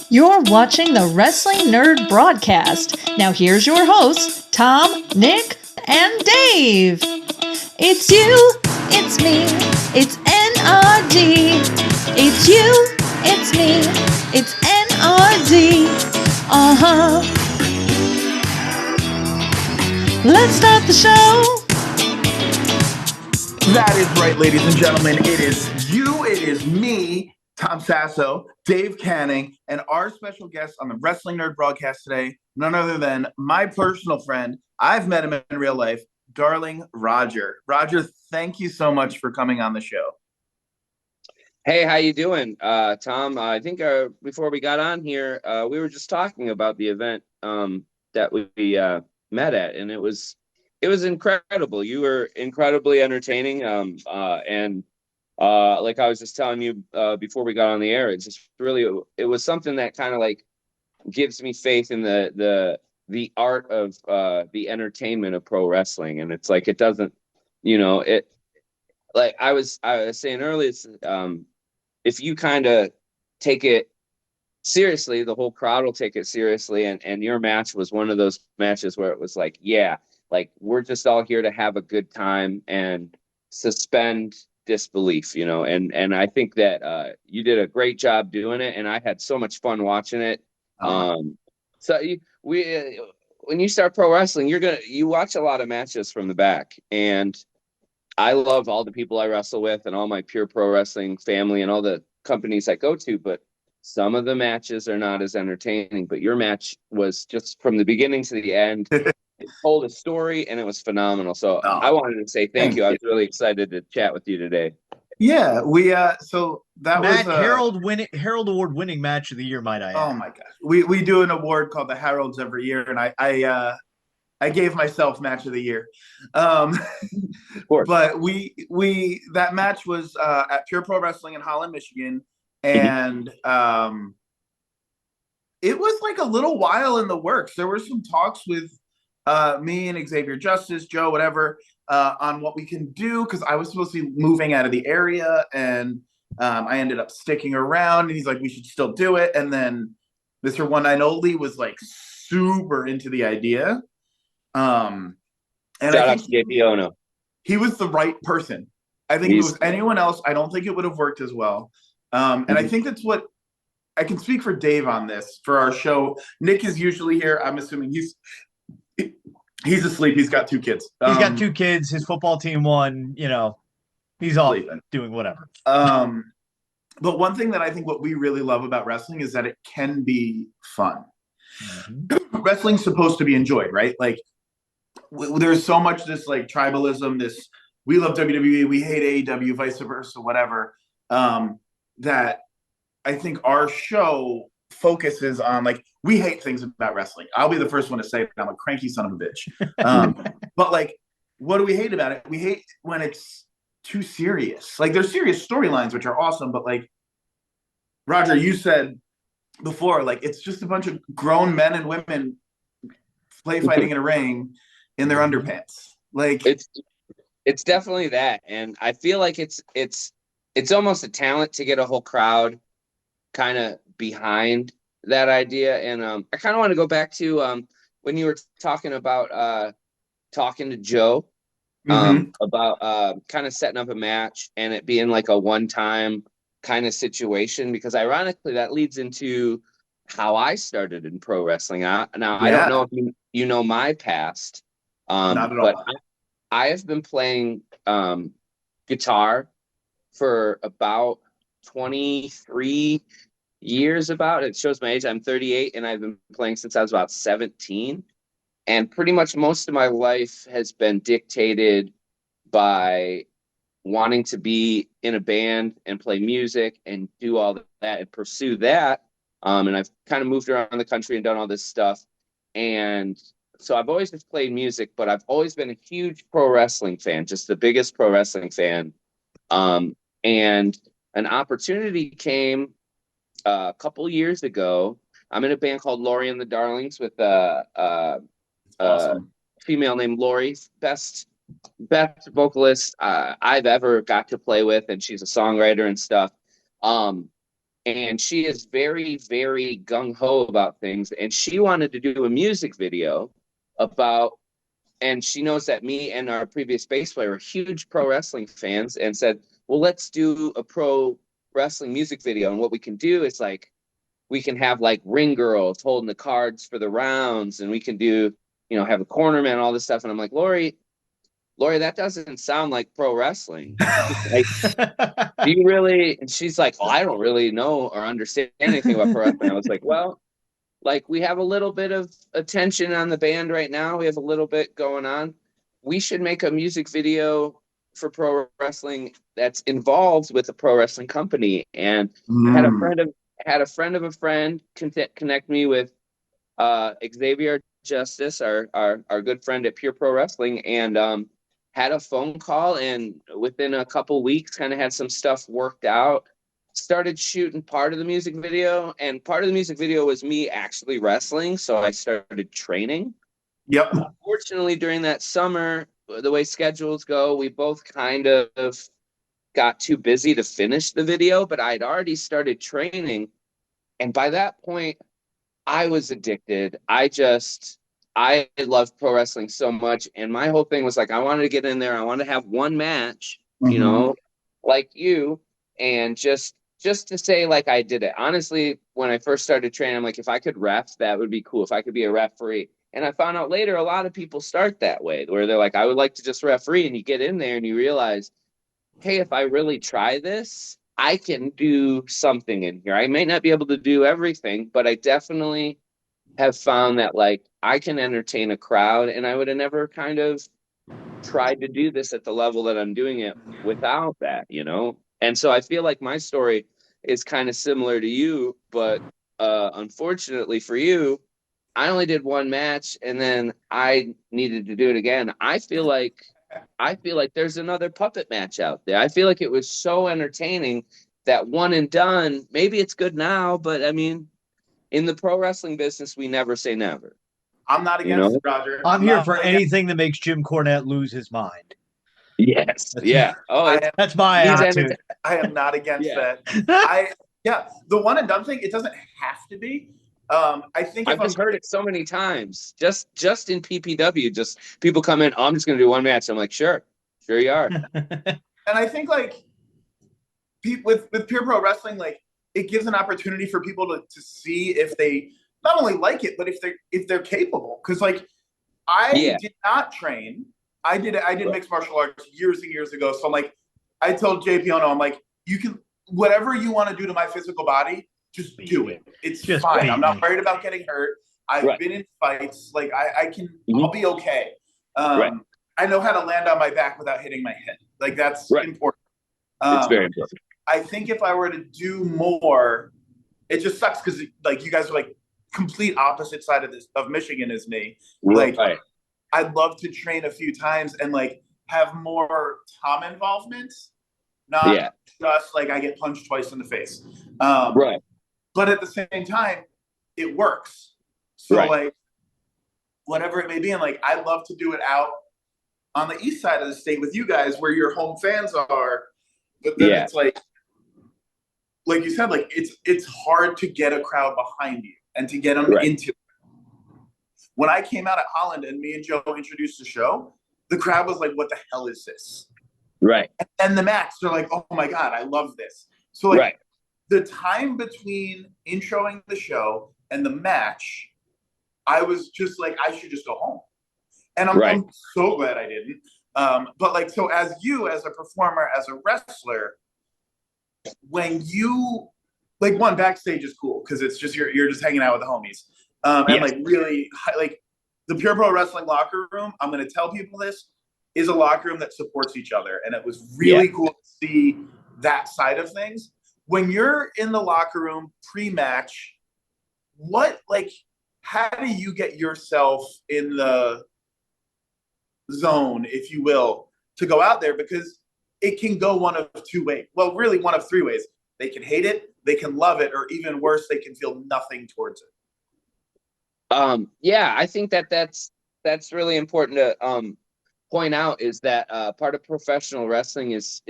You're watching the Wrestling Nerd Broadcast. Now here's your hosts, Tom, Nick, and Dave. It's you, it's me, it's N.R.D. It's you, it's me, it's N.R.D. Uh-huh. Let's start the show. That is right, ladies and gentlemen. It is you, it is me, Tom Sasso, Dave Canning, and our special guest on the Wrestling Nerd Broadcast today, none other than my personal friend. I've met him in real life, darling Roger. Roger, thank you so much for coming on the show. Hey, how you doing, Tom? I think before we got on here, we were just talking about the event that we met at, and it was incredible. You were incredibly entertaining, and like I was just telling you before we got on the air, it was something that kind of like gives me faith in the art of the entertainment of pro wrestling, and it's like it doesn't, it like I was saying earlier, it's, if you kind of take it seriously, the whole crowd will take it seriously, and your match was one of those matches where it was like, yeah, like we're just all here to have a good time and suspend disbelief, and I think that you did a great job doing it, and I had so much fun watching it. So when you start pro wrestling, you watch a lot of matches from the back, and I love all the people I wrestle with and all my pure pro wrestling family and all the companies I go to, but some of the matches are not as entertaining. But your match was just from the beginning to the end. It told a story, and it was phenomenal. So I wanted to say thank you. I was really excited to chat with you today. Yeah, so that Matt, was Herald Award winning match of the year, might I add. Oh my gosh, we do an award called the Heralds every year, and I gave myself match of the year. But that match was at Pure Pro Wrestling in Holland, Michigan, and it was like a little while in the works. There were some talks with me and Xavier Justice, Joe, whatever, on what we can do, because I was supposed to be moving out of the area, and I ended up sticking around, and he's like, we should still do it. And then Mr. 190 was like super into the idea. And shout out to JP Ono. He was the right person. I think if it was anyone else, I don't think it would have worked as well. And I think that's what I can speak for Dave on this for our show. Nick is usually here. I'm assuming he's asleep. He's got two kids. He's got two kids. His football team won. He's all doing whatever. But one thing that I think what we really love about wrestling is that it can be fun. Mm-hmm. Wrestling's supposed to be enjoyed, right? Like there's so much this like tribalism, this we love WWE, we hate AEW, vice versa, whatever. That I think our show focuses on, like, we hate things about wrestling. I'll be the first one to say it. I'm a cranky son of a bitch. But like, what do we hate about it? We hate when it's too serious. Like there's serious storylines, which are awesome. But like, Roger, you said before, like, it's just a bunch of grown men and women play fighting in a ring in their underpants. Like it's definitely that. And I feel like it's almost a talent to get a whole crowd kind of behind that idea. And I kind of want to go back to when you were talking about talking to Joe about kind of setting up a match and it being like a one-time kind of situation, because ironically that leads into how I started in pro wrestling. I don't know if you know my past, not at but all. I have been playing guitar for about 23 years. About it shows my age. I'm 38, and I've been playing since I was about 17. And pretty much most of my life has been dictated by wanting to be in a band and play music and do all that and pursue that. And I've kind of moved around the country and done all this stuff. And so I've always just played music, but I've always been a huge pro wrestling fan, just the biggest pro wrestling fan. And an opportunity came a couple years ago. I'm in a band called Lori and the Darlings with awesome female named Lori, best vocalist I've ever got to play with, and she's a songwriter and stuff. and she is very, very gung-ho about things. And she wanted to do a music video about, and she knows that me and our previous bass player are huge pro wrestling fans, and said, well, let's do a pro wrestling music video. And what we can do is like, we can have like ring girls holding the cards for the rounds, and we can do, you know, have a cornerman, all this stuff. And I'm like, Lori, that doesn't sound like pro wrestling. Like, do you really? And she's like, oh, I don't really know or understand anything about pro wrestling. I was like, well, like, we have a little bit of attention on the band right now. We have a little bit going on. We should make a music video for pro wrestling that's involved with a pro wrestling company. And had a friend of a friend connect me with Xavier Justice, our good friend at Pure Pro Wrestling, and had a phone call, and within a couple weeks kind of had some stuff worked out. Started shooting part of the music video, and part of the music video was me actually wrestling, so I started training. Yep. Unfortunately, during that summer, the way schedules go, we both kind of got too busy to finish the video, but I'd already started training, and by that point, I was addicted. I loved pro wrestling so much, and my whole thing was like, I wanted to get in there. I wanted to have one match, you know, like you, and just to say like I did it. Honestly, when I first started training, I'm like, if I could ref, that would be cool. If I could be a referee. And I found out later, a lot of people start that way, where they're like, I would like to just referee, and you get in there and you realize, hey, if I really try this, I can do something in here. I may not be able to do everything, but I definitely have found that like I can entertain a crowd, and I would have never kind of tried to do this at the level that I'm doing it without that, you know? And so I feel like my story is kind of similar to you, but unfortunately for you, I only did one match, and then I needed to do it again. I feel like there's another puppet match out there. I feel like it was so entertaining that one and done. Maybe it's good now, but I mean, in the pro wrestling business, we never say never. I'm not against it, Roger. I'm here for anything that makes Jim Cornette lose his mind. Yes. Yeah. Oh, that's my attitude. I am not against that. The one and done thing, it doesn't have to be. I think I've just heard it so many times. Just in PPW, just people come in, oh, I'm just going to do one match. I'm like, sure you are. And I think like with Pure Pro Wrestling, like it gives an opportunity for people to see if they not only like it, but if they're capable. Because like I did not train. I did mixed martial arts years and years ago. So I'm like, I told JP Ono, I'm like, you can whatever you want to do to my physical body, just do it. It's just fine. I'm not worried about getting hurt. I've been in fights. Like I can, I'll be okay. I know how to land on my back without hitting my head. Like that's important. It's very important. I think if I were to do more, it just sucks because like you guys are like complete opposite side of Michigan as me. Like I'd love to train a few times and like have more Tom involvement, not just like I get punched twice in the face. But at the same time, it works. So like whatever it may be, and like I love to do it out on the east side of the state with you guys where your home fans are. But then it's like you said, like it's hard to get a crowd behind you and to get them into it. When I came out at Holland and me and Joe introduced the show, the crowd was like, what the hell is this? Right. And then the match, they're like, oh my God, I love this. So like the time between introing the show and the match, I was just like, I should just go home. And I'm so glad I didn't. But like, so as a performer, as a wrestler, when you like one backstage is cool because it's just you're just hanging out with the homies. And like really like the Pure Pro Wrestling locker room, I'm going to tell people this, is a locker room that supports each other. And it was really cool to see that side of things. When you're in the locker room pre-match, how do you get yourself in the zone, if you will, to go out there? Because it can go one of two ways. Well, really one of three ways. They can hate it, they can love it, or even worse, they can feel nothing towards it. I think that's really important to point out is that part of professional wrestling is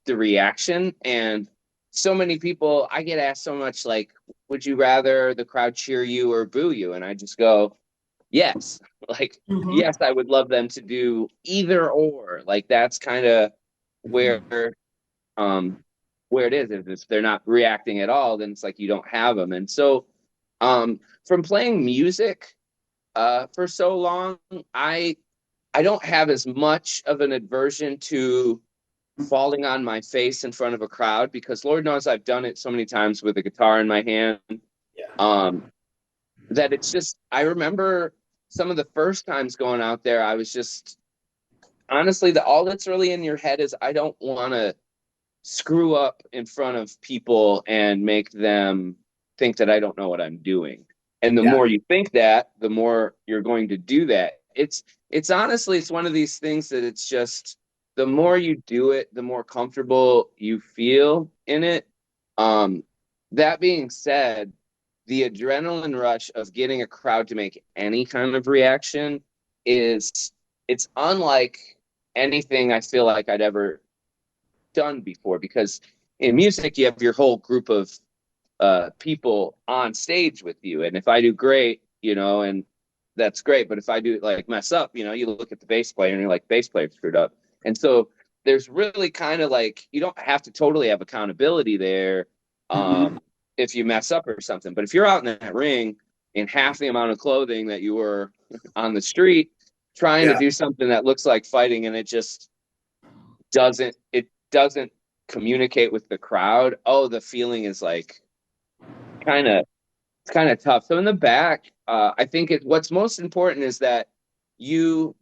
the reaction, and so many people, I get asked so much, like, would you rather the crowd cheer you or boo you? And I just go, yes. Like, yes, I would love them to do either or. Like, that's kind of where it is. If they're not reacting at all, then it's like you don't have them. And so from playing music for so long, I don't have as much of an aversion to falling on my face in front of a crowd, because Lord knows I've done it so many times with a guitar in my hand. That it's just, I remember some of the first times going out there, I was just, honestly, all that's really in your head is, I don't want to screw up in front of people and make them think that I don't know what I'm doing. And the more you think that, the more you're going to do that. It's honestly, it's one of these things that it's just, the more you do it, the more comfortable you feel in it. That being said, the adrenaline rush of getting a crowd to make any kind of reaction it's unlike anything I feel like I'd ever done before, because in music you have your whole group of people on stage with you, and if I do great, and that's great, but if I do like mess up, you look at the bass player and you're like, bass player screwed up. And so there's really kind of like, you don't have to totally have accountability there if you mess up or something, but if you're out in that ring in half the amount of clothing that you were on the street trying to do something that looks like fighting, and it just doesn't communicate with the crowd, the feeling is like kind of tough. So in the back, I think what's most important is that you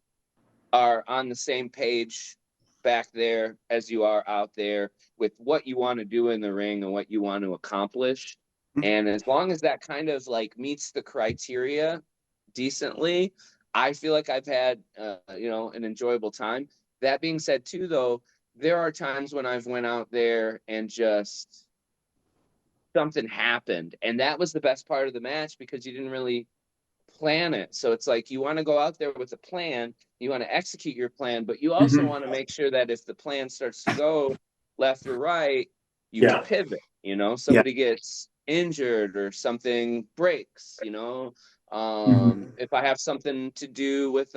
are on the same page back there as you are out there with what you want to do in the ring and what you want to accomplish. And as long as that kind of like meets the criteria decently, I feel like I've had an enjoyable time. That being said too, though, there are times when I've went out there and just something happened, and that was the best part of the match, because you didn't really plan it. So it's like, you want to go out there with a plan, you want to execute your plan, but you also want to make sure that if the plan starts to go left or right, you can pivot. Somebody gets injured or something breaks, if I have something to do with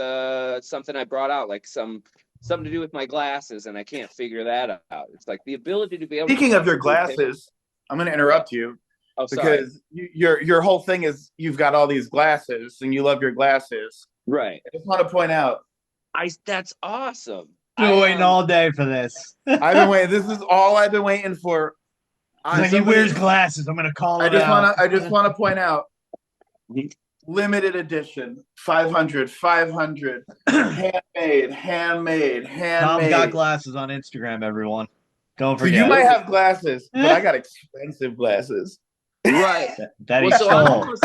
something I brought out, like something to do with my glasses, and I can't figure that out. It's like the ability to be able Speaking to of your glasses, I'm going to interrupt you. Oh, sorry. Because your whole thing is you've got all these glasses and you love your glasses. Right. I just want to point out. That's awesome. Been waiting all day for this. I've been waiting. This is all I've been waiting for. He wears glasses. I'm gonna call it out. I just want to point out. Limited edition, 500, handmade. Tom's got glasses on Instagram, everyone. Don't forget. So you might have glasses, but I got expensive glasses. Right. That he stole.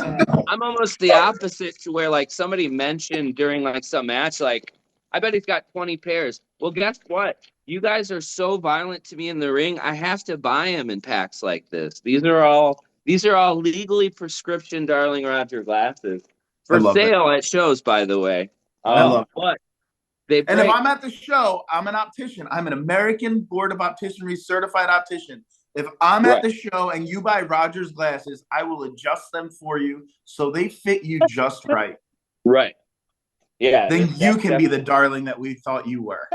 I'm almost the opposite, to where like somebody mentioned during like some match, like, I bet he's got 20 pairs. Well, guess what? You guys are so violent to me in the ring, I have to buy them in packs like this. These are all legally prescription Darling Roger glasses for sale at shows, by the way. I love it. And if I'm at the show, I'm an optician. I'm an American Board of Opticianry certified optician. If I'm at the show and you buy Rogers glasses, I will adjust them for you so they fit you just right. Right. Yeah. Then you can be the darling that we thought you were.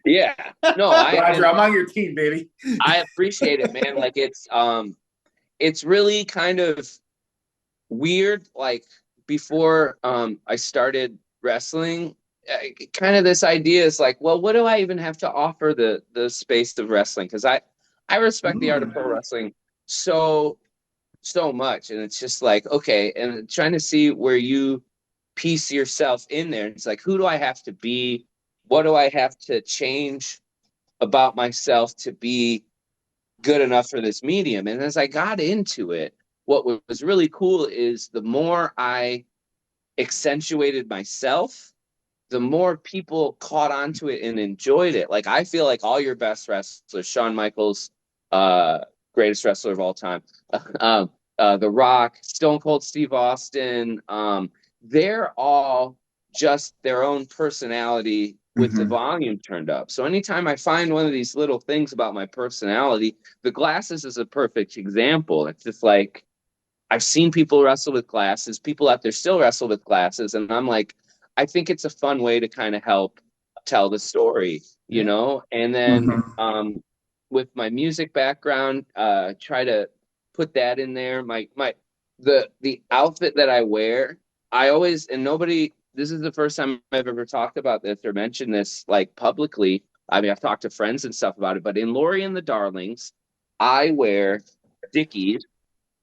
Yeah. No, Roger, I'm on your team, baby. I appreciate it, man. Like it's really kind of weird. Like before I started wrestling, kind of this idea is like, well, what do I even have to offer the space of wrestling? Because I respect the art of pro wrestling so much, and it's just like, okay, and trying to see where you piece yourself in there. It's like, who do I have to be? What do I have to change about myself to be good enough for this medium? And as I got into it, what was really cool is the more I accentuated myself, the more people caught onto it and enjoyed it. Like, I feel like all your best wrestlers, Shawn Michaels, greatest wrestler of all time, The Rock, Stone Cold Steve Austin, they're all just their own personality with the volume turned up. So anytime I find one of these little things about my personality, the glasses is a perfect example. It's just like, I've seen people wrestle with glasses, people out there still wrestle with glasses, and I'm like, I think it's a fun way to kind of help tell the story, you know? And then with my music background, try to put that in there. The outfit that I wear, I always, and nobody, this is the first time I've ever talked about this or mentioned this like publicly. I mean, I've talked to friends and stuff about it, but in Lori and the Darlings, I wear Dickies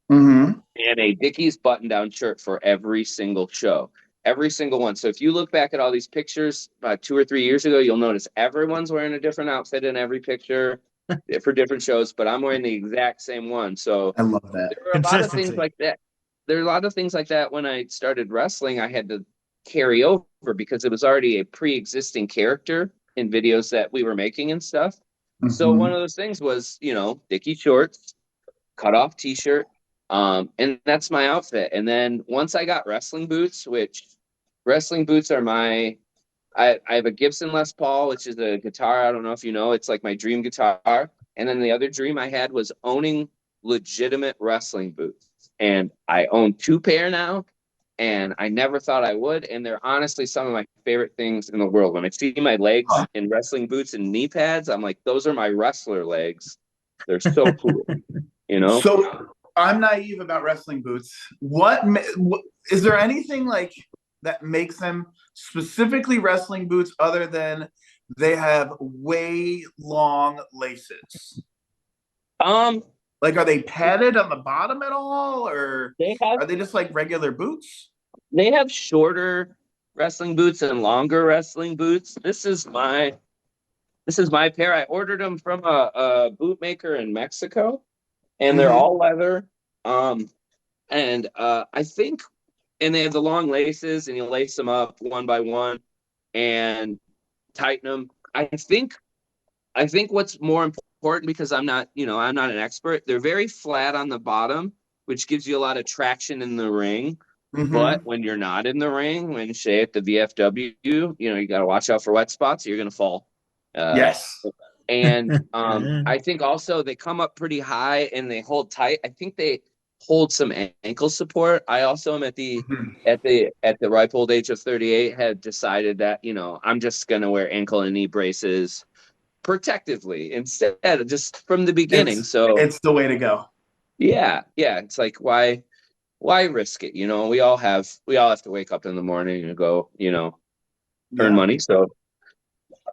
and a Dickies button-down shirt for every single show, every single one. So if you look back at all these pictures about 2 or 3 years ago, you'll notice everyone's wearing a different outfit in every picture for different shows, but I'm wearing the exact same one. So I love that. there were a lot of things like that. There are a lot of things like that when I started wrestling, I had to carry over because it was already a pre-existing character in videos that we were making and stuff. So one of those things was, you know, Dickie shorts, cut off t-shirt, and that's my outfit. And then once I got wrestling boots, which wrestling boots are I have a Gibson Les Paul, which is a guitar. I don't know if you know, it's like my dream guitar. And then the other dream I had was owning legitimate wrestling boots. And I own 2 pair now, and I never thought I would. And they're honestly some of my favorite things in the world. When I see my legs in wrestling boots and knee pads, I'm like, those are my wrestler legs. They're so cool, you know? So I'm naive about wrestling boots. What is there anything like that makes them specifically wrestling boots other than they have way long laces? Like, are they padded on the bottom at all, or are they just like regular boots? They have shorter wrestling boots and longer wrestling boots. This is my pair. I ordered them from a bootmaker in Mexico, and they're all leather. I think, and they have the long laces, and you lace them up one by one and tighten them. I think what's more important, because I'm not an expert, they're very flat on the bottom, which gives you a lot of traction in the ring. But when you're not in the ring, when say at the VFW, you know, you got to watch out for wet spots. You're going to fall. Yes. And I think also they come up pretty high and they hold tight. I think they hold some ankle support. I also am at the ripe old age of 38 had decided that, you know, I'm just going to wear ankle and knee braces protectively instead of just from the beginning. So it's the way to go. Yeah. It's like, why risk it? You know, we all have to wake up in the morning and go, you know, earn money. So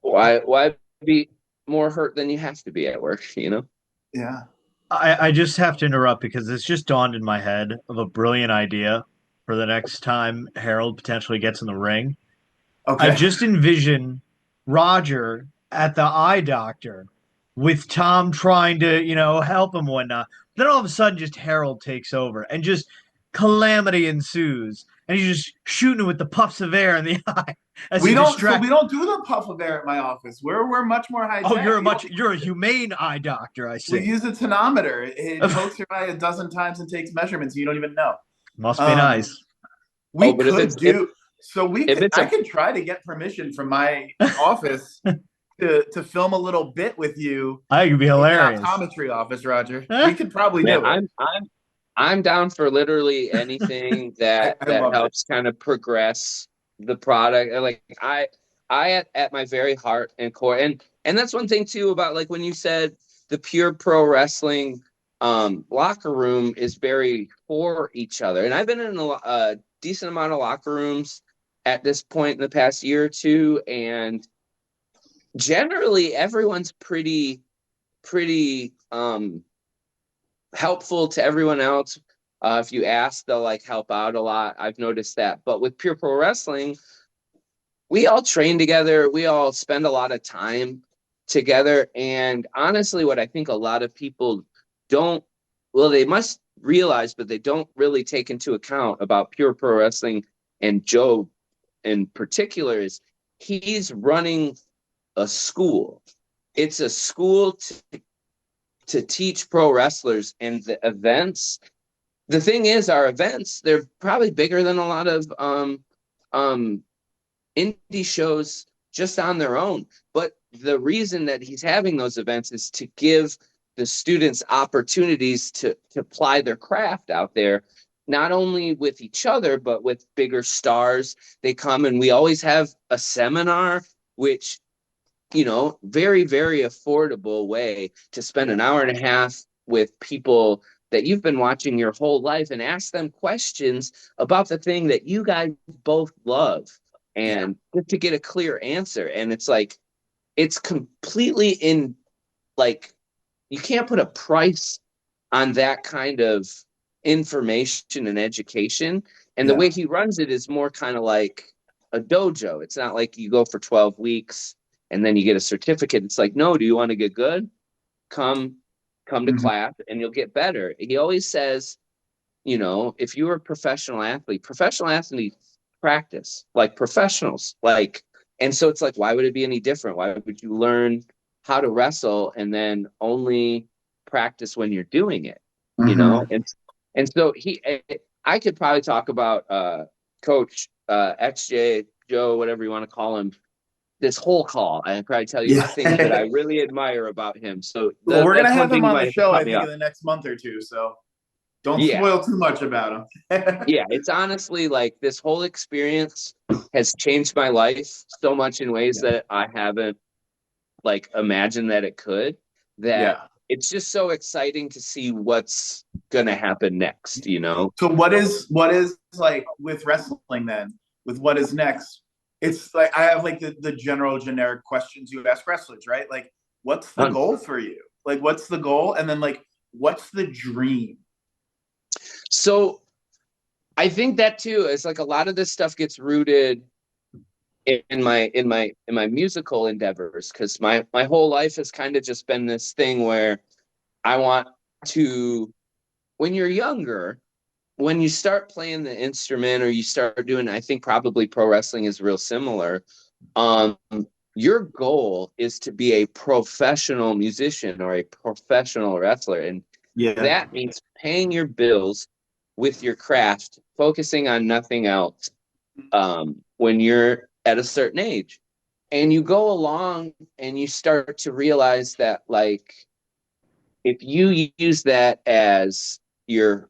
why be more hurt than you have to be at work, you know? Yeah. I just have to interrupt because it's just dawned in my head of a brilliant idea for the next time Harold potentially gets in the ring. Okay. I just envision Roger at the eye doctor with Tom trying to, you know, help him whatnot. Then all of a sudden, just Harold takes over and just calamity ensues. And he's just shooting with the puffs of air in the eye. We don't do the puff of air at my office. We're much more high tech. Oh, you're a humane eye doctor, I see. We use a tonometer. It pokes your eye 12 times and takes measurements. You don't even know. Must be nice. I could try to get permission from my office to film a little bit with you. I could be hilarious. In the optometry office, Roger. We could probably do it. I'm down for literally anything that helps kind of progress the product. Like I at my very heart and core, and that's one thing too about, like, when you said the pure pro wrestling locker room is very for each other, and I've been in a decent amount of locker rooms at this point in the past year or two, and generally everyone's pretty helpful to everyone else. If you ask, they'll like help out a lot. I've noticed that. But with pure pro wrestling, we all train together. We all spend a lot of time together. And honestly, what I think a lot of people they must realize, but they don't really take into account about pure pro wrestling, and Joe in particular, is he's running a school. It's a school to teach pro wrestlers, and the events. The thing is, our events, they're probably bigger than a lot of indie shows just on their own. But the reason that he's having those events is to give the students opportunities to apply their craft out there, not only with each other, but with bigger stars. They come, and we always have a seminar, which, you know, very, very affordable way to spend an hour and a half with people that you've been watching your whole life and ask them questions about the thing that you guys both love, and just to get a clear answer. And it's like, it's completely in, like, you can't put a price on that kind of information and education. And the way he runs it is more kind of like a dojo. It's not like you go for 12 weeks and then you get a certificate. It's like, no, do you want to get good? Come to class and you'll get better. He always says, you know, if you were a professional athletes practice like professionals. Like, and so it's like, why would it be any different? Why would you learn how to wrestle and then only practice when you're doing it? You know? And so I could probably talk about Coach XJ, Joe, whatever you want to call him, this whole call. I can probably tell you the things that I really admire about him. So well, we're gonna have him on the show, I think, up in the next month or two. So don't spoil too much about him. Yeah, it's honestly like this whole experience has changed my life so much in ways that I haven't like imagined that it could. That it's just so exciting to see what's gonna happen next, you know? So what is like with wrestling then? With what is next? It's like I have like the general generic questions you ask wrestlers, right? Like, what's the goal for you? Like, what's the goal? And then like, what's the dream? So I think that too is like a lot of this stuff gets rooted in my musical endeavors, because my whole life has kind of just been this thing where I want to, when you're younger, when you start playing the instrument or you start doing, I think probably pro wrestling is real similar. Your goal is to be a professional musician or a professional wrestler. And that means paying your bills with your craft, focusing on nothing else when you're at a certain age. And you go along and you start to realize that, like, if you use that as your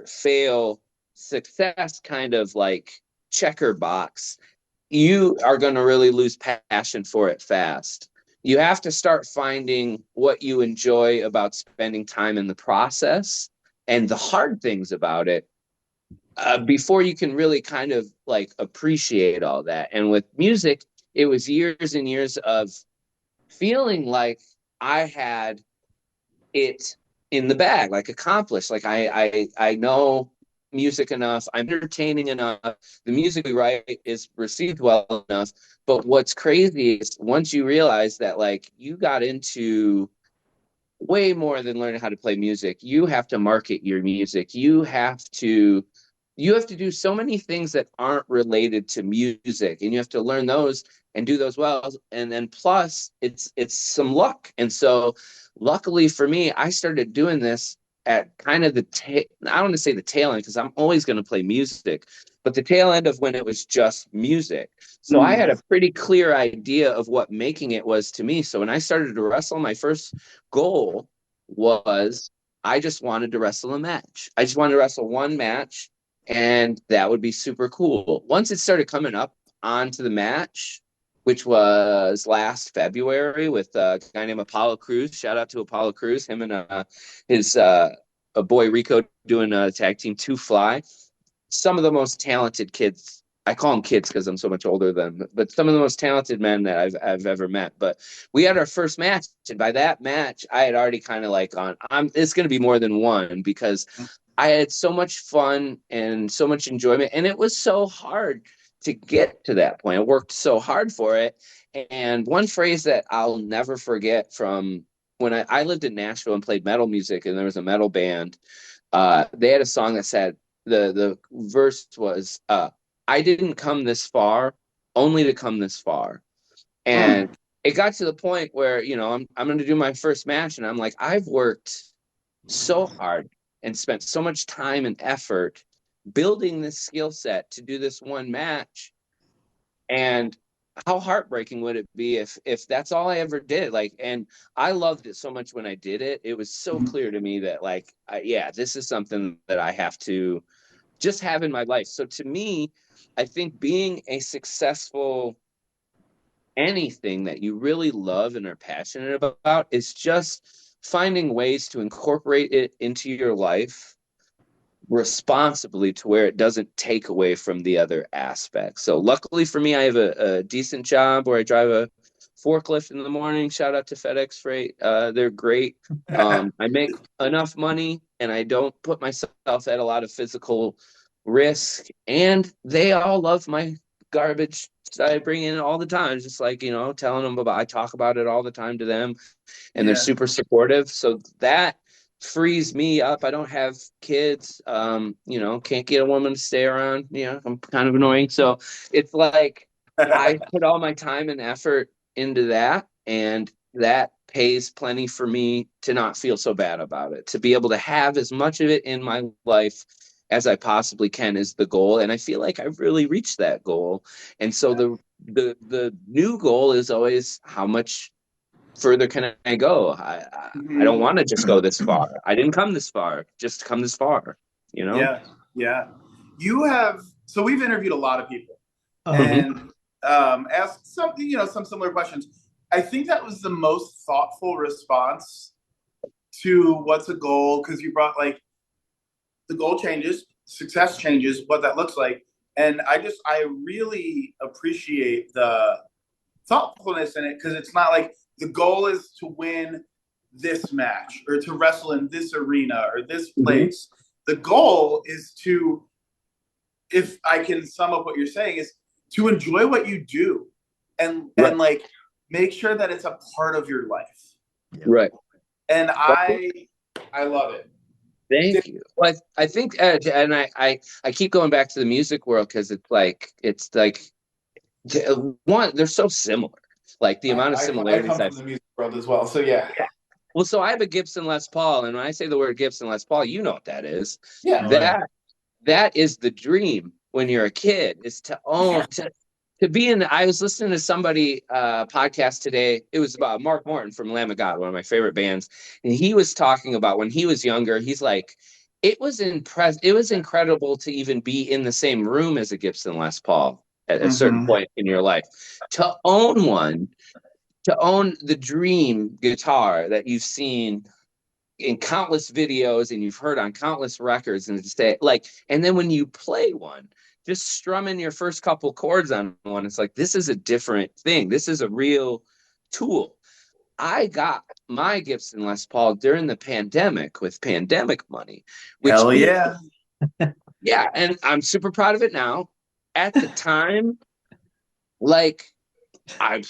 fail success kind of like checker box, you are going to really lose passion for it fast. You have to start finding what you enjoy about spending time in the process and the hard things about it before you can really kind of like appreciate all that. And with music, it was years and years of feeling like I had it in the bag, like accomplished. Like I know music enough, I'm entertaining enough, the music we write is received well enough. But what's crazy is once you realize that like you got into way more than learning how to play music, you have to market your music, you have to do so many things that aren't related to music, and you have to learn those and do those well. And then plus it's some luck. And so luckily for me, I started doing this at kind of I don't want to say the tail end, because I'm always going to play music, but the tail end of when it was just music. So I had a pretty clear idea of what making it was to me. So when I started to wrestle, my first goal was I just wanted to wrestle a match. I just wanted to wrestle one match, and that would be super cool. Once it started coming up onto the match, which was last February with a guy named Apollo Cruz. Shout out to Apollo Cruz, him and his a boy Rico doing a tag team 2 Fly. Some of the most talented kids. I call them kids because I'm so much older than them, but some of the most talented men that I've ever met. But we had our first match, and by that match, I had already kind of like it's going to be more than one, because I had so much fun and so much enjoyment, and it was so hard to get to that point. I worked so hard for it. And one phrase that I'll never forget from when I lived in Nashville and played metal music, and there was a metal band. They had a song that said, the verse was, I didn't come this far only to come this far. And it got to the point where, you know, I'm going to do my first match, and I'm like, I've worked so hard and spent so much time and effort building this skill set to do this one match. And how heartbreaking would it be if that's all I ever did? Like, and I loved it so much when I did it. It was so clear to me that like, yeah, this is something that I have to just have in my life. So to me, I think being a successful anything that you really love and are passionate about is just finding ways to incorporate it into your life responsibly to where it doesn't take away from the other aspects. So luckily for me, I have a decent job where I drive a forklift in the morning. Shout out to FedEx Freight. They're great. I make enough money and I don't put myself at a lot of physical risk. And they all love my garbage I bring in all the time. Just like, you know, telling them about, I talk about it all the time to them and they're super supportive. So that frees me up. I don't have kids, you know, can't get a woman to stay around. You know, I'm kind of annoying. So it's like I put all my time and effort into that, and that pays plenty for me to not feel so bad about it, to be able to have as much of it in my life as I possibly can is the goal. And I feel like I've really reached that goal. And so the new goal is always how much further can I go? I don't want to just go this far. I didn't come this far, just come this far, you know? Yeah, yeah. You have, so we've interviewed a lot of people Uh-huh. and asked some, you know, some similar questions. I think that was the most thoughtful response to what's a goal, because you brought like the goal changes, success changes, what that looks like. And I really appreciate the thoughtfulness in it, because it's not like the goal is to win this match or to wrestle in this arena or this place. The goal is to, if I can sum up what you're saying, is to enjoy what you do and like make sure that it's a part of your life. Right. And I love it. Thank you. Well, I think, and I keep going back to the music world because it's like one, they're so similar. Like the amount of similarities. I come from the music world as well, so yeah. Well, so I have a Gibson Les Paul, and when I say the word Gibson Les Paul, you know what that is. Yeah. That is the dream when you're a kid, is to own to be in. I was listening to somebody podcast today. It was about Mark Morton from Lamb of God, one of my favorite bands, and he was talking about when he was younger. He's like, it was incredible to even be in the same room as a Gibson Les Paul at a certain point in your life. To own one, to own the dream guitar that you've seen in countless videos and you've heard on countless records, and to say like, and then when you play one, just strumming your first couple chords on one, it's like, this is a different thing. This is a real tool. I got my Gibson Les Paul during the pandemic with pandemic money. Hell yeah. Yeah, and I'm super proud of it now. At the time, like, I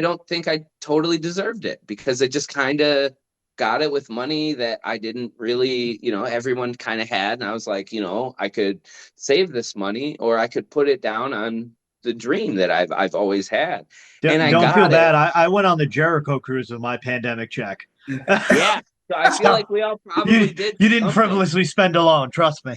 don't think I totally deserved it, because I just kind of got it with money that I didn't really, you know, everyone kind of had. And I was like, you know, I could save this money or I could put it down on the dream that I've always had. And I Don't feel got bad. it. I went on the Jericho cruise with my pandemic check. Yeah. So I feel like we all probably did. You didn't something. frivolously spend alone. Trust me.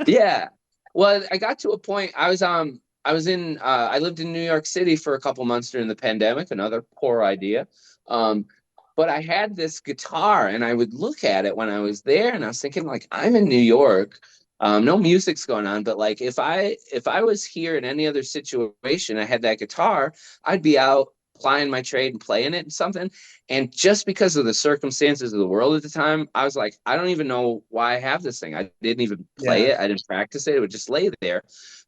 Yeah. Well, I got to a point. I lived in New York City for a couple months during the pandemic. Another poor idea. But I had this guitar, and I would look at it when I was there, and I was thinking, like, I'm in New York. No music's going on, but like if I was here in any other situation, I had that guitar, I'd be out plying my trade and playing it and something. And just because of the circumstances of the world at the time, I was like, I don't even know why I have this thing. I didn't even play it. I didn't practice it. It would just lay there.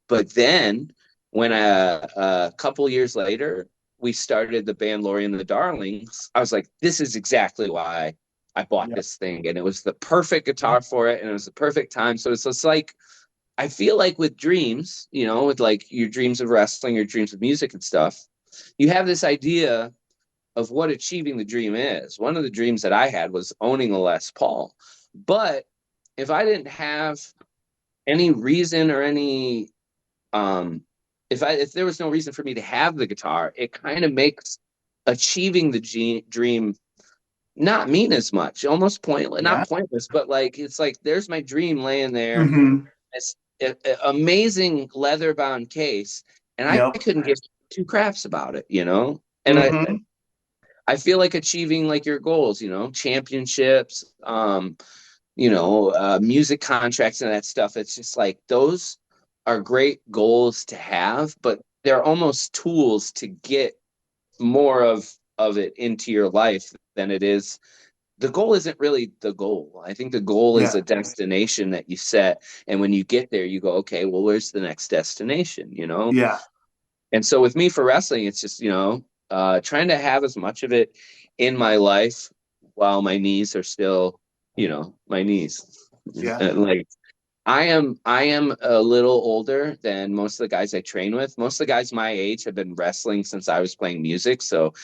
But then when a couple years later, we started the band Lori and the Darlings, I was like, this is exactly why I bought this thing. And it was the perfect guitar for it. And it was the perfect time. So it's just like, I feel like with dreams, you know, with like your dreams of wrestling, your dreams of music and stuff, you have this idea of what achieving the dream is. One of the dreams that I had was owning a Les Paul. But if I didn't have any reason or any, if there was no reason for me to have the guitar, it kind of makes achieving the dream not mean as much, almost pointless, not pointless, but like, it's like, there's my dream laying there. It's amazing leather bound case. and I couldn't give two craps about it, you know. And Mhm. I feel like achieving like your goals, you know, championships, you know, music contracts and that stuff. It's just like those are great goals to have, but they're almost tools to get more of it into your life than it is. The goal isn't really the goal. I think the goal is Yeah. a destination that you set, and when you get there, you go, okay, well, where's the next destination? You know. Yeah. And so with me for wrestling, it's just, you know, trying to have as much of it in my life while my knees are still, you know, my knees. Yeah. Like I am a little older than most of the guys I train with. Most of the guys my age have been wrestling since I was playing music. So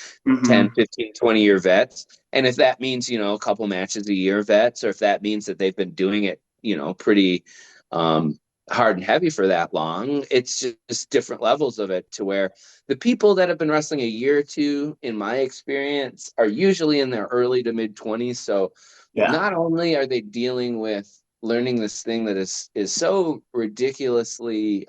10, Mhm. 15, 20-year vets. And if that means, you know, a couple matches a year vets, or if that means that they've been doing it, you know, pretty um, hard and heavy for that long, it's just different levels of it to where the people that have been wrestling a year or two, in my experience, are usually in their early to mid 20s. So Yeah. not only are they dealing with learning this thing that is so ridiculously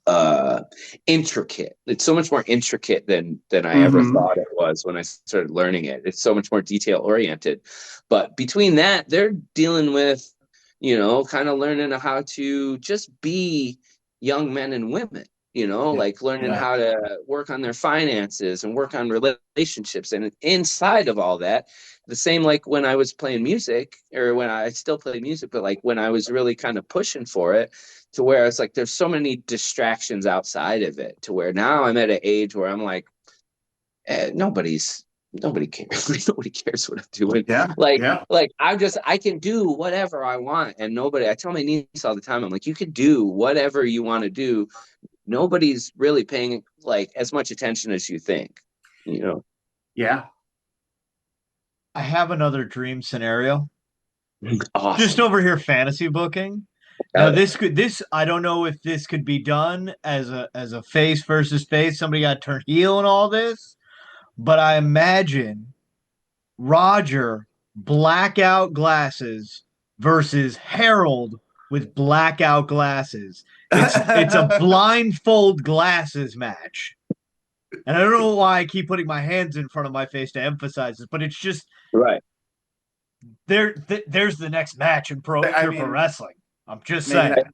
uh intricate. It's so much more intricate than I ever Mhm. thought it was when I started learning it. It's so much more detail oriented. But between that, they're dealing with, you know, kind of learning how to just be young men and women, you know, Yeah. like learning Yeah. how to work on their finances and work on relationships. And inside of all that, the same like when I was playing music, or when I still play music, but like when I was really kind of pushing for it, to where it's like there's so many distractions outside of it, to where now I'm at an age where I'm like, nobody cares. Nobody cares what I'm doing. Yeah. Like, Yeah. I can do whatever I want, and nobody. I tell my niece all the time, I'm like, you could do whatever you want to do. Nobody's really paying like as much attention as you think. You know. Yeah. I have another dream scenario. Just Awesome. over here fantasy booking. Now Got it. this I don't know if this could be done as a face versus face. Somebody got to turn heel and all this, but I imagine Roger blackout glasses versus Harold with blackout glasses. It's a blindfold glasses match. And I don't know why I keep putting my hands in front of my face to emphasize this, but it's just Right. there's the next match in I pro mean, wrestling. I'm just make it saying.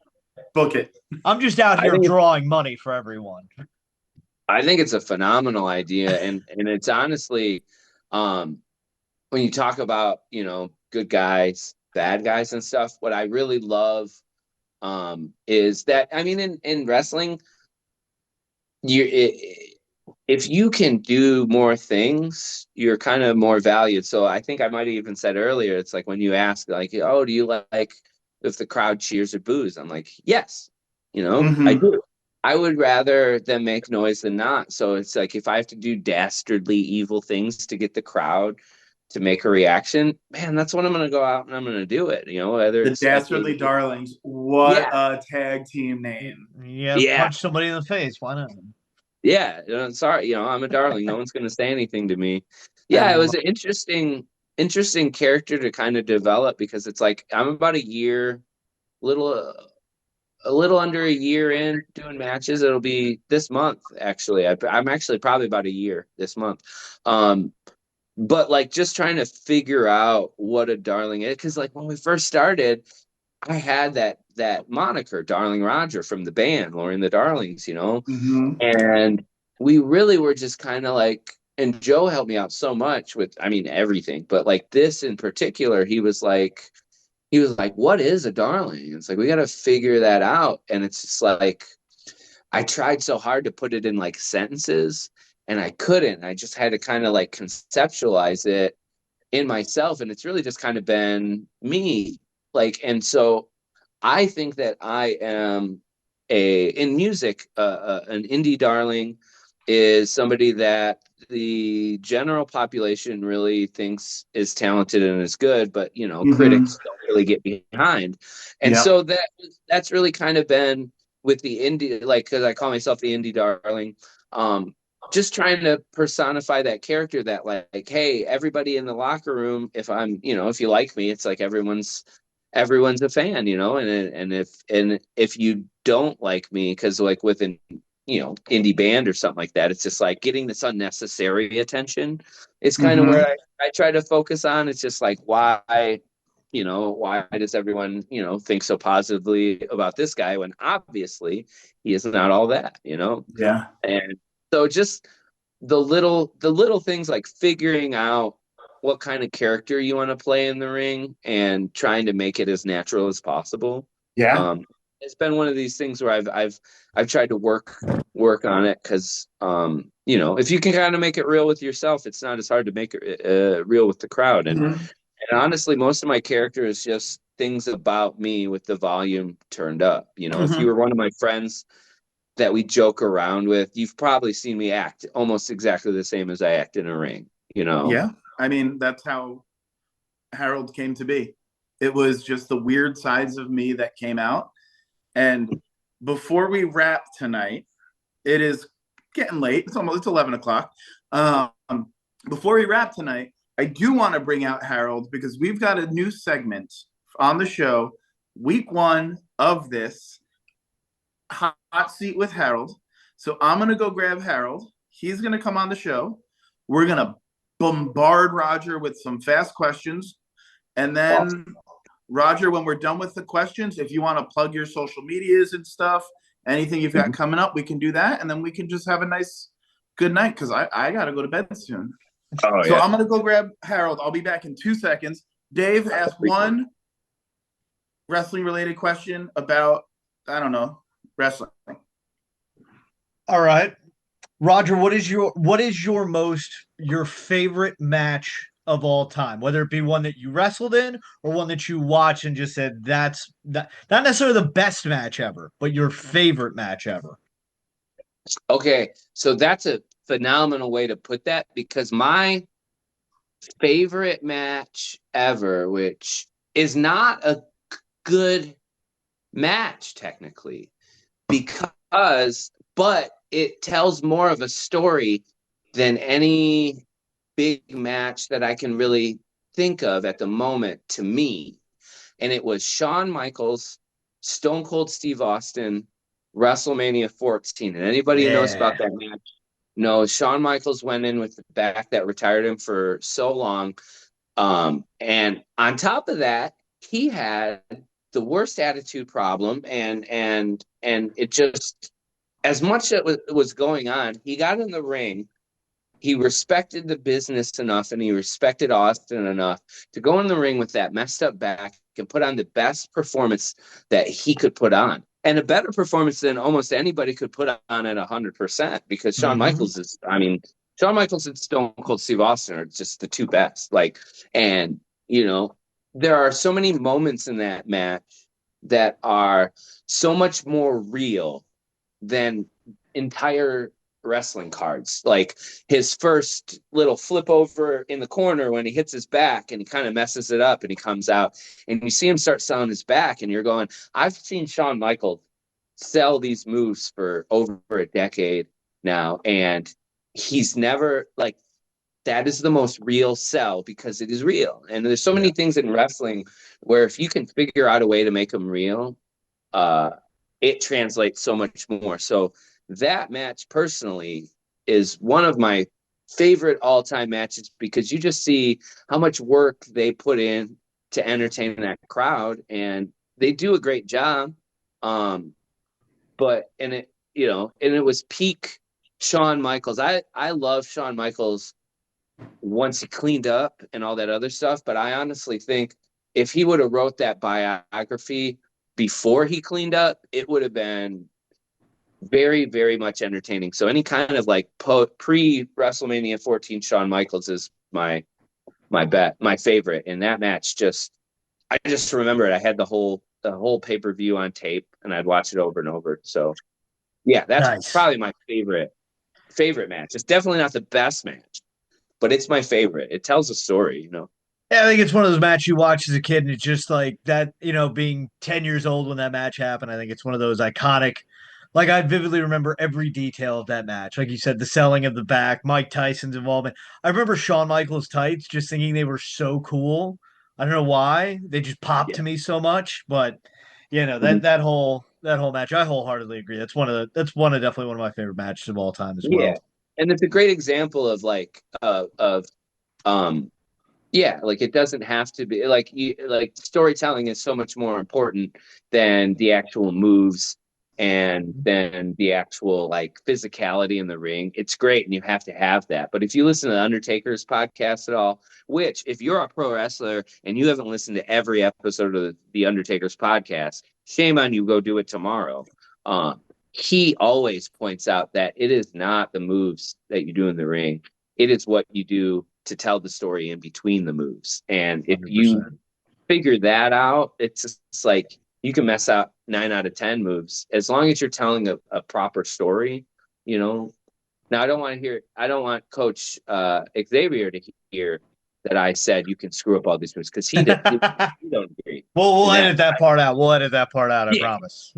book it. I'm just out I here think drawing money for everyone. I think it's a phenomenal idea, and it's honestly, um, when you talk about, you know, good guys, bad guys, and stuff. What I really love is that, I mean, in wrestling, if you can do more things, you're kind of more valued. So I think I might have even said earlier, it's like when you ask, like, oh, do you like if the crowd cheers or boos? I'm like, yes, you know, I Mhm. do. I would rather them make noise than not. So it's like if I have to do dastardly evil things to get the crowd to make a reaction, man, that's when I'm going to go out and I'm going to do it. You know, whether The it's at the, Dastardly Darlings. What yeah, a tag team name. Yeah, yeah, punch somebody in the face. Why not? yeah, sorry, you know, I'm a darling. No one's going to say anything to me. I Yeah, it love was an interesting character to kind of develop, because it's like I'm about a year, little, a little under a year in doing matches. It'll be this month, actually. I'm actually probably about a year this month. Um, but like just trying to figure out what a darling is, because like when we first started, I had that moniker, Darling Roger, from the band, Lori and the Darlings, you know. Mhm. And we really were just kind of like, and Joe helped me out so much with, I mean, everything, but like this in particular, he was like, what is a darling? It's like, we got to figure that out. And it's just like, I tried so hard to put it in like sentences, and I couldn't. I just had to kind of like conceptualize it in myself. And it's really just kind of been me. Like, and so I think that I am in music, an indie darling is somebody that the general population really thinks is talented and is good, but you know, Mhm. critics don't really get behind. And Yep. so that's really kind of been with the indie, like, because I call myself the indie darling. Um, just trying to personify that character that like, hey, everybody in the locker room, if I'm, you know, if you like me, it's like everyone's a fan, you know, and if you don't like me, because like with an indie band or something like that, it's just like getting this unnecessary attention is kind of where I try to focus on. It's just like, why does everyone think so positively about this guy when obviously he is not all that. Yeah. And so just the little things, like figuring out what kind of character you want to play in the ring and trying to make it as natural as possible. Yeah. It's been one of these things where I've tried to work on it, because if you can kind of make it real with yourself, it's not as hard to make it real with the crowd. And honestly, most of my character is just things about me with the volume turned up. If you were one of my friends that we joke around with, you've probably seen me act almost exactly the same as I act in a ring. Yeah. I mean, that's how Harold came to be. It was just the weird sides of me that came out. And before we wrap tonight, it is getting late. It's 11 o'clock. Before we wrap tonight, I do want to bring out Harold, because we've got a new segment on the show, week 1 of this hot seat with Harold. So I'm going to go grab Harold. He's going to come on the show. We're going to bombard Roger with some fast questions. And then awesome. Roger, when we're done with the questions, if you want to plug your social medias and stuff, anything you've got coming up, we can do that. And then we can just have a nice, good night, because I got to go to bed soon. Oh, so I'm going to go grab Harold. I'll be back in 2 seconds. Dave, ask one wrestling-related question about, I don't know, wrestling. All right. Roger, what is your favorite match of all time, whether it be one that you wrestled in or one that you watched and just said that's not necessarily the best match ever, but your favorite match ever? Okay, so that's a phenomenal way to put that, because my favorite match ever, which is not a good match technically, but it tells more of a story than any big match that I can really think of at the moment, to me. And it was Shawn Michaels, Stone Cold Steve Austin, WrestleMania 14. And anybody who knows about that match knows Shawn Michaels went in with the back that retired him for so long. And on top of that, he had the worst attitude problem, and it just, as much as was going on, he got in the ring. He respected the business enough, and he respected Austin enough to go in the ring with that messed up back and put on the best performance that he could put on, and a better performance than almost anybody could put on at 100%. Because Shawn Michaels and Stone Cold Steve Austin are just the two best. And there are so many moments in that match that are so much more real than entire wrestling cards. Like his first little flip over in the corner when he hits his back and he kind of messes it up and he comes out and you see him start selling his back, and you're going, I've seen Shawn Michaels sell these moves for over a decade now, and he's never, like, that is the most real sell, because it is real. And there's so many things in wrestling where if you can figure out a way to make them real, it translates so much more. So that match personally is one of my favorite all-time matches, because you just see how much work they put in to entertain that crowd, and they do a great job. It was peak Shawn Michaels. I love Shawn Michaels once he cleaned up and all that other stuff, but I honestly think if he would have wrote that biography before he cleaned up, it would have been very, very much entertaining. So any kind of like pre WrestleMania 14 Shawn Michaels is my favorite. And that match, I just remember it. I had the whole pay-per-view on tape, and I'd watch it over and over. So yeah, that's probably my favorite match. It's definitely not the best match, but it's my favorite. It tells a story, Yeah, I think it's one of those matches you watch as a kid, and it's just like that, being 10 years old when that match happened. I think it's one of those iconic, like I vividly remember every detail of that match. Like you said, the selling of the back, Mike Tyson's involvement. I remember Shawn Michaels tights, just thinking they were so cool. I don't know why. They just popped to me so much, but that whole match. I wholeheartedly agree. That's definitely one of my favorite matches of all time as well. Yeah, and it's a great example of like yeah, like it doesn't have to be like storytelling is so much more important than the actual moves and then the actual like physicality in the ring. It's great and you have to have that. But if you listen to the Undertaker's podcast at all, which if you're a pro wrestler and you haven't listened to every episode of the Undertaker's podcast, shame on you, go do it tomorrow. He always points out that it is not the moves that you do in the ring. It is what you do to tell the story in between the moves. And if 100%. you figure that out, it's just like you can mess up 9 out of 10 moves as long as you're telling a proper story, you know. Now I don't want Coach Xavier to hear that I said you can screw up all these moves because he don't agree. We'll edit that part out. We'll edit that part out, I Yeah. promise.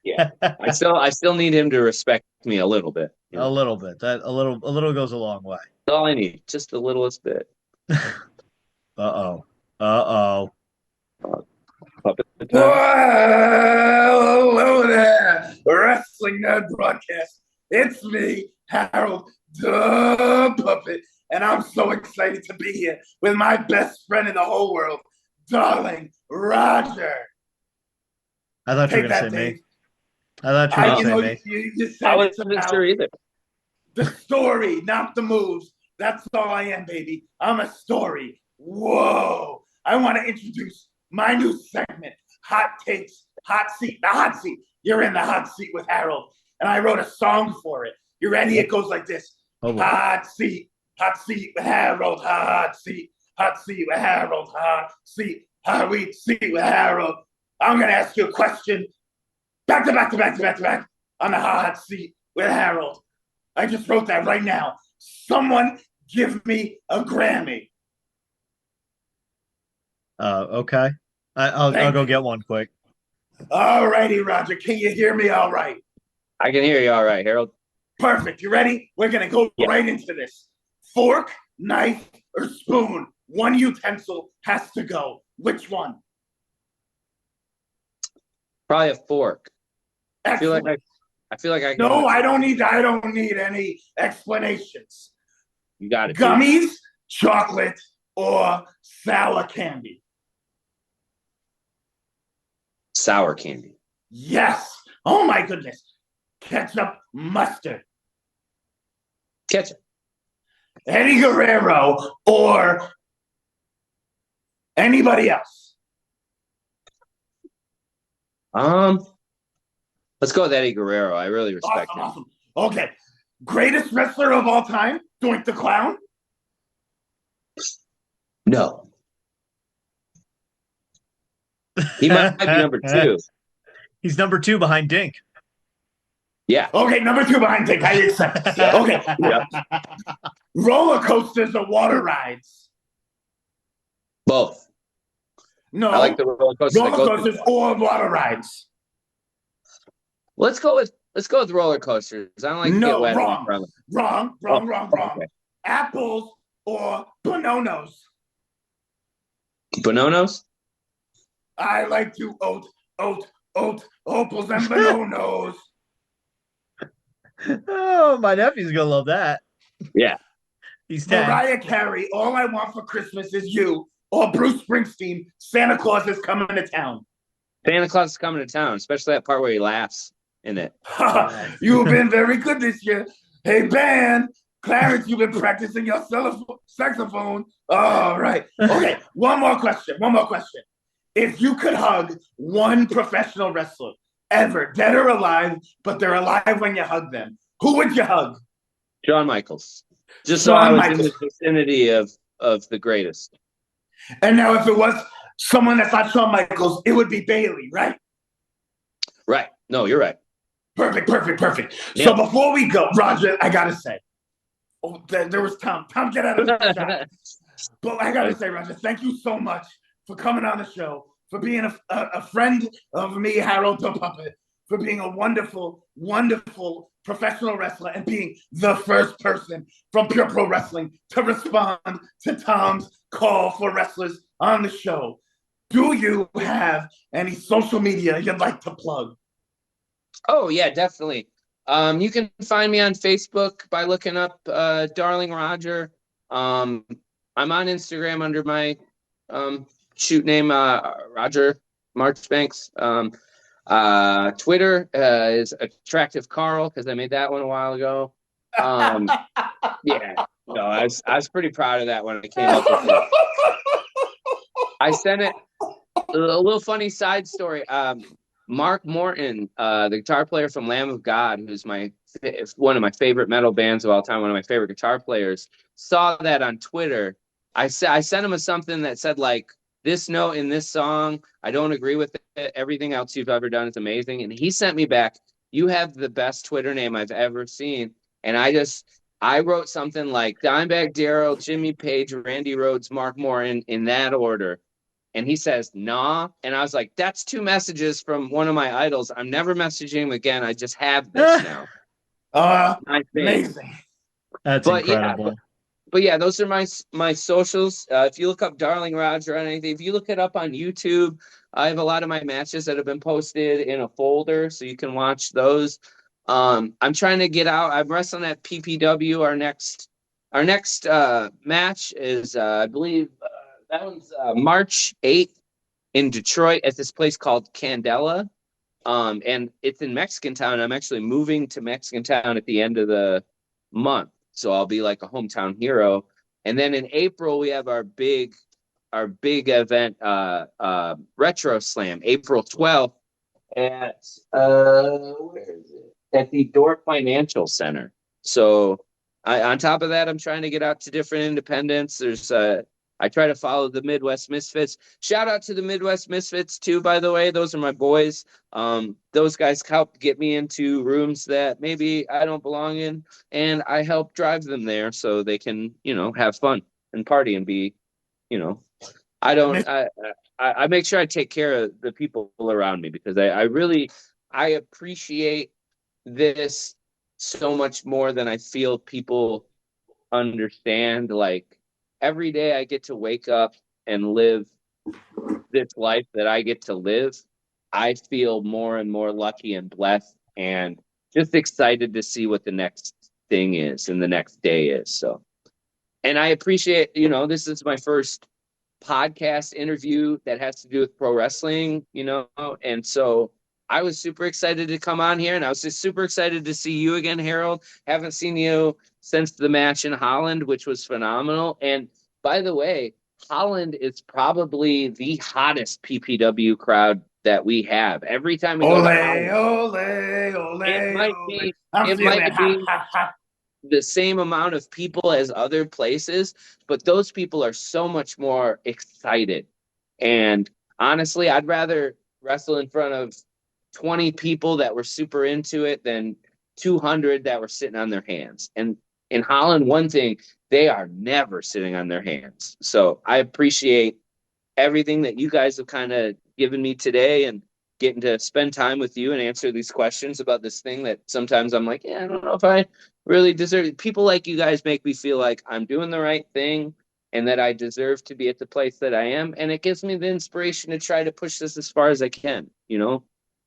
Yeah. I still need him to respect me a little bit. You know? A little bit. That a little goes a long way. That's all I need, just the littlest bit. Uh-oh. Puppet time. Whoa, hello there, Wrestling NRD Broadcast. It's me, Harold the Puppet, and I'm so excited to be here with my best friend in the whole world, darling Roger. I thought you were going to say me. I thought you were going to say me. You said I it's wasn't about sure either. the story, not the moves. That's all I am, baby. I'm a story. Whoa. I want to introduce my new segment, Hot Takes, Hot Seat. The hot seat. You're in the hot seat with Harold. And I wrote a song for it. You ready? It goes like this. Hot seat with Harold. Hot seat with Harold. Hot seat with Harold. I'm going to ask you a question. Back to back on the hot seat with Harold. I just wrote that right now. Someone give me a Grammy. Okay. I'll go get one quick. All righty, Roger. Can you hear me all right? I can hear you all right, Harold. Perfect. You ready? We're going to go right into this. Fork, knife, or spoon? One utensil has to go. Which one? Probably a fork. Excellent. I feel like I can. No, I don't need any explanations. You got it. Gummies, chocolate, or sour candy? Sour candy. Yes. Oh my goodness. Ketchup, mustard. Ketchup. Eddie Guerrero or anybody else? Let's go with Eddie Guerrero. I really respect him. Awesome. Okay. Greatest wrestler of all time? Doink the Clown? No. He might be number 2. He's number 2 behind Dink. Yeah. Okay, number 2 behind Dink. I accept. Okay. Yep. Roller coasters or water rides? Both. No. I like the roller coasters. Roller coasters or water rides? Let's go with roller coasters. I don't like to get wet. Wrong. Okay. Apples or bananas? Bananas? I like to opals and bananas. Oh, my nephew's gonna love that. Yeah. He's 10. Mariah Carey, All I Want for Christmas Is You, or Bruce Springsteen, Santa Claus is Coming to Town. Santa Claus is Coming to Town, especially that part where he laughs in it. You've been very good this year. Hey, band, Clarence, you've been practicing your saxophone. All right. Okay, one more question. If you could hug one professional wrestler ever, dead or alive, but they're alive when you hug them, who would you hug? Shawn Michaels. Just so I was in the vicinity of the greatest. And now if it was someone that's not Shawn Michaels, it would be Bailey, right? Right. No, you're right. Perfect. Yeah. So before we go, Roger, I got to say, there was Tom. Tom, get out of the shot. But I got to say, Roger, thank you so much for coming on the show, for being a friend of me, Harold the Puppet, for being a wonderful, wonderful professional wrestler and being the first person from Pure Pro Wrestling to respond to Tom's call for wrestlers on the show. Do you have any social media you'd like to plug? Oh yeah, definitely. You can find me on Facebook by looking up Darling Roger. I'm on Instagram under my shoot name Roger Marchbanks. Twitter is Attractive Carl because I made that one a while ago. Yeah, no, I was pretty proud of that when I came up with it. I sent it. A little funny side story. Mark Morton, the guitar player from Lamb of God, who's one of my favorite metal bands of all time, one of my favorite guitar players, saw that on Twitter. I sent him something that said like, this note in this song, I don't agree with it. Everything else you've ever done is amazing. And he sent me back, you have the best Twitter name I've ever seen. And I wrote something like Dimebag Darrell, Jimmy Page, Randy Rhoads, Mark Morton in that order. And he says, nah. And I was like, that's 2 messages from one of my idols. I'm never messaging him again. I just have this now. Amazing. That's incredible. But yeah, those are my socials. If you look up Darling Roger or anything, if you look it up on YouTube, I have a lot of my matches that have been posted in a folder, so you can watch those. I'm trying to get out. I'm wrestling at PPW. Our next match is, I believe, that one's March 8th in Detroit at this place called Candela. And it's in Mexican Town. I'm actually moving to Mexican Town at the end of the month. So I'll be like a hometown hero. And then in April, we have our big event, Retro Slam, April 12th at, where is it? At the Dork Financial Center. So on top of that, I'm trying to get out to different independents. I try to follow the Midwest Misfits. Shout out to the Midwest Misfits too, by the way. Those are my boys. Those guys helped get me into rooms that maybe I don't belong in, and I help drive them there so they can, have fun and party and be, I make sure I take care of the people around me because I appreciate this so much more than I feel people understand. Like, every day I get to wake up and live this life that I get to live, I feel more and more lucky and blessed and just excited to see what the next thing is and the next day is. So, and I appreciate, this is my first podcast interview that has to do with pro wrestling, and so I was super excited to come on here, and I was just super excited to see you again, Harold. Haven't seen you since the match in Holland, which was phenomenal. And by the way, Holland is probably the hottest PPW crowd that we have. Every time we go to Holland, it might be the same amount of people as other places, but those people are so much more excited. And honestly, I'd rather wrestle in front of 20 people that were super into it than 200 that were sitting on their hands. And in Holland, one thing, they are never sitting on their hands. So I appreciate everything that you guys have kind of given me today and getting to spend time with you and answer these questions about this thing that sometimes I'm like, I don't know if I really deserve it. People like you guys make me feel like I'm doing the right thing and that I deserve to be at the place that I am. And it gives me the inspiration to try to push this as far as I can,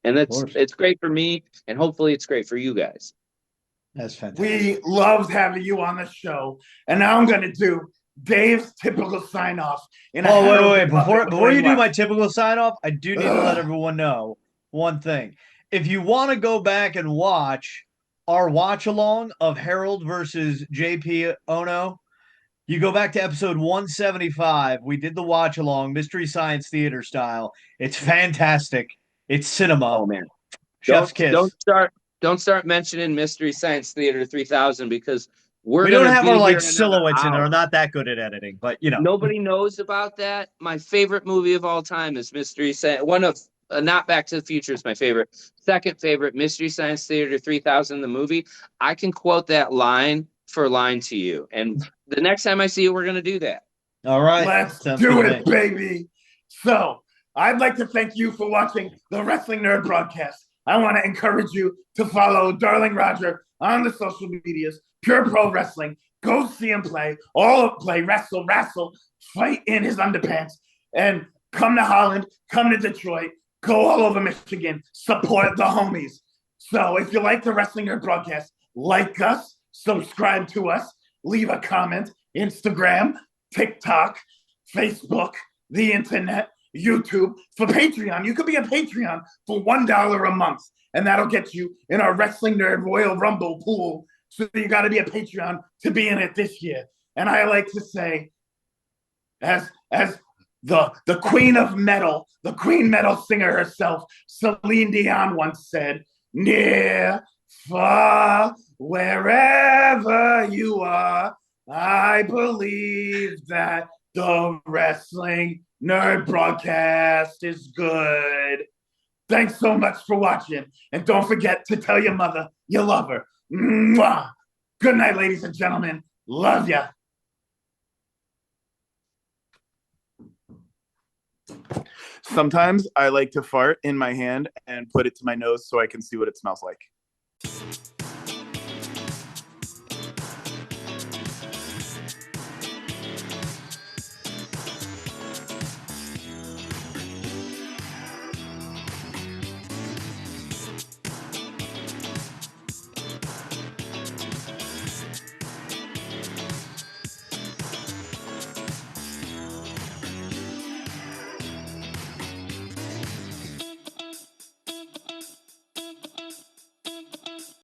and it's great for me. And hopefully it's great for you guys. That's fantastic. We loved having you on the show. And now I'm going to do Dave's typical sign off. Wait. Before you do my typical sign off, I do need to let everyone know one thing. If you want to go back and watch our watch along of Harold versus JP Ono, you go back to episode 175. We did the watch along, Mystery Science Theater style. It's fantastic. It's cinema. Oh man. Chef's kiss. Don't start mentioning Mystery Science Theater 3000 because we don't have our silhouettes in. We're not that good at editing, but nobody knows about that. My favorite movie of all time is Mystery Science. One of not Back to the Future is my favorite. Second favorite, Mystery Science Theater 3000, the movie. I can quote that line for line to you, and the next time I see you, we're gonna do that. All right, let's do it, baby. So I'd like to thank you for watching the Wrestling Nerd Broadcast. I want to encourage you to follow Darling Roger on the social medias, Pure Pro Wrestling. Go see him play, wrestle, fight in his underpants, and come to Holland, come to Detroit, go all over Michigan, support the homies. So if you like the Wrestling Nerd Broadcast, like us, subscribe to us, leave a comment, Instagram, TikTok, Facebook, the internet, YouTube. For Patreon, you could be a Patreon for $1 a month, and that'll get you in our Wrestling Nerd Royal Rumble pool. So you got to be a Patreon to be in it this year. And I like to say, as the queen of metal, the queen metal singer herself, Celine Dion once said, near, far, wherever you are, I believe that the Wrestling Nerd Broadcast is good. Thanks so much for watching. And don't forget to tell your mother you love her. Mwah! Good night, ladies and gentlemen. Love ya. Sometimes I like to fart in my hand and put it to my nose so I can see what it smells like.